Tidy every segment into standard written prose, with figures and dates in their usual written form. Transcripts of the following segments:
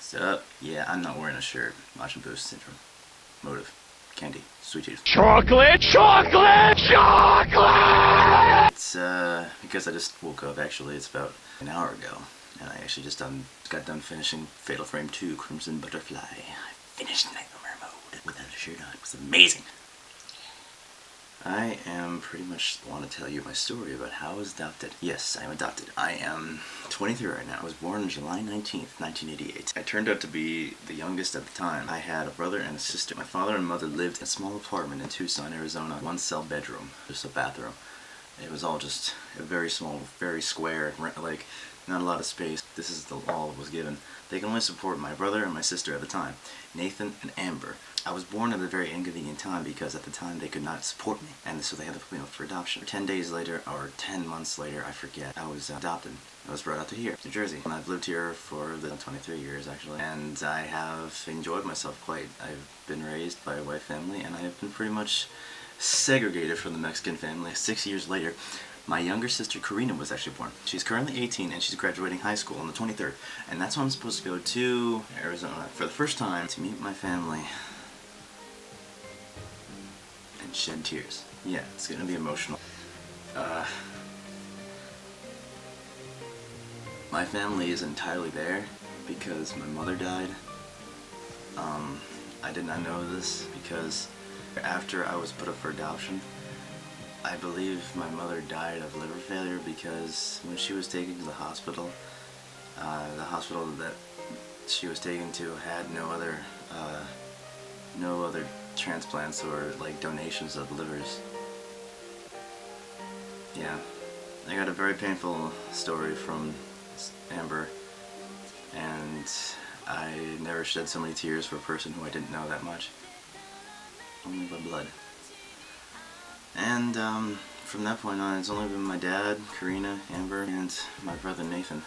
Sup? Yeah, I'm not wearing a shirt. Watching Boost Syndrome. Motive. Candy. Sweet tooth. Chocolate! Chocolate! Chocolate! It's, because I just woke up, actually. It's about an hour ago. And I actually just got done finishing Fatal Frame 2 Crimson Butterfly. I finished Nightmare Mode without a shirt on. It was amazing. I am pretty much want to tell you my story about how I was adopted. Yes, I am adopted. I am 23 right now. I was born on July 19th, 1988. I turned out to be the youngest at the time. I had a brother and a sister. My father and mother lived in a small apartment in Tucson, Arizona. One cell bedroom, just a bathroom. It was all just a very small, very square, like not a lot of space. This is all that was given. They can only support my brother and my sister at the time, Nathan and Amber. I was born at a very inconvenient time because at the time they could not support me, and so they had to put me up for adoption. 10 days later, or 10 months later, I forget, I was adopted. I was brought out to here, New Jersey. And I've lived here for the 23 years actually, and I have enjoyed myself quite. I've been raised by a white family, and I have been pretty much segregated from the Mexican family. 6 years later, my younger sister Karina was actually born. She's currently 18 and she's graduating high school on the 23rd. And that's when I'm supposed to go to Arizona for the first time to meet my family and shed tears. Yeah, it's gonna be emotional. My family is entirely there because my mother died. I did not know this because after I was put up for adoption, I believe my mother died of liver failure because when she was taken to the hospital that she was taken to had no other transplants or like donations of livers. Yeah, I got a very painful story from Amber, and I never shed so many tears for a person who I didn't know that much, only by blood. And from that point on, it's only been my dad, Karina, Amber, and my brother Nathan.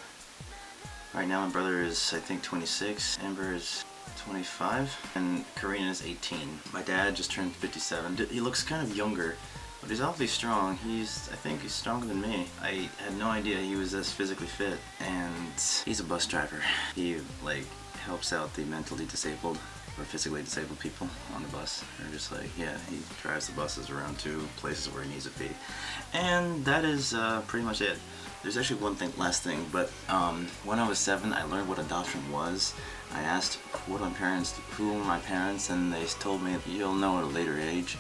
Right now my brother is, I think, 26, Amber is 25, and Karina is 18. My dad just turned 57. He looks kind of younger, but he's awfully strong. I think he's stronger than me. I had no idea he was this physically fit, and he's a bus driver. He, like, helps out the mentally disabled or physically disabled people on the bus. They're just like, yeah, he drives the buses around to places where he needs to be. And that is pretty much it. There's actually one thing, last thing, but when I was 7, I learned what adoption was. I asked who were my parents, and they told me you'll know at a later age.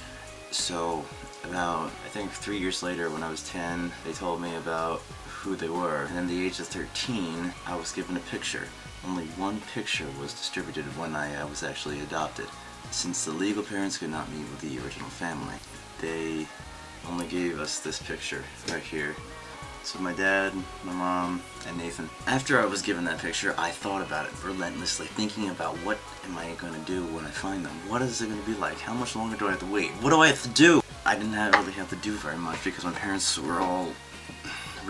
So about, I think 3 years later, when I was 10, they told me about who they were. And at the age of 13, I was given a picture. Only one picture was distributed when I was actually adopted. Since the legal parents could not meet with the original family, they only gave us this picture right here. So my dad, my mom, and Nathan. After I was given that picture, I thought about it relentlessly, thinking about what am I going to do when I find them? What is it going to be like? How much longer do I have to wait? What do I have to do? I didn't really have to do very much because my parents were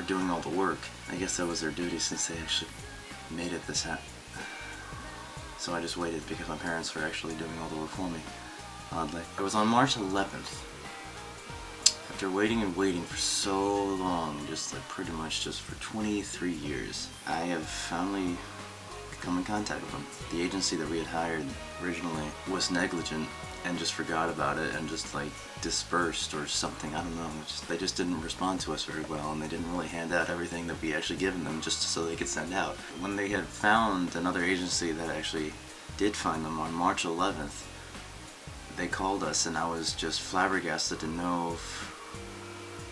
doing all the work. I guess that was their duty since they actually made it this happen. So I just waited because my parents were actually doing all the work for me, oddly. It was on March 11th. After waiting and waiting for so long, just like pretty much just for 23 years, I have finally come in contact with them. The agency that we had hired originally was negligent and just forgot about it and just like dispersed or something, I don't know. They just didn't respond to us very well, and they didn't really hand out everything that we actually given them just so they could send out. When they had found another agency that actually did find them on March 11th, they called us, and I was just flabbergasted to know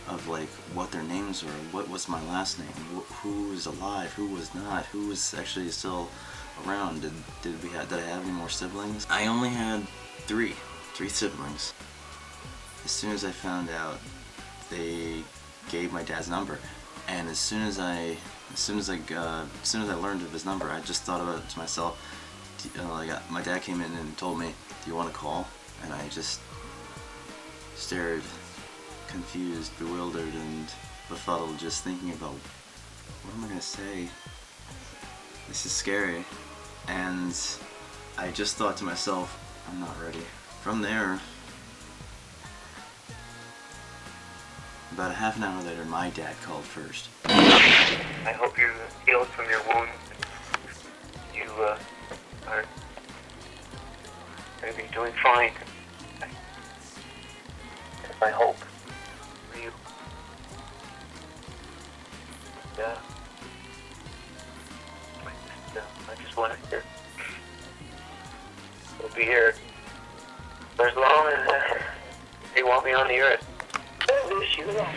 of like what their names were, what was my last name, who was alive, who was not, who was actually still around. Did I have any more siblings? I only had three siblings. As soon as I found out, they gave my dad's number, and as soon as I learned of his number, I just thought about it to myself. My dad came in and told me, "Do you want to call?" And I just stared, confused, bewildered, and befuddled, just thinking about what am I gonna say? This is scary. And I just thought to myself, I'm not ready. From there, about a half an hour later, my dad called first. I hope you're healed from your wounds. You my hope for you. Yeah. I just want to I'll be here for as long as they want me on the earth. I wish you luck.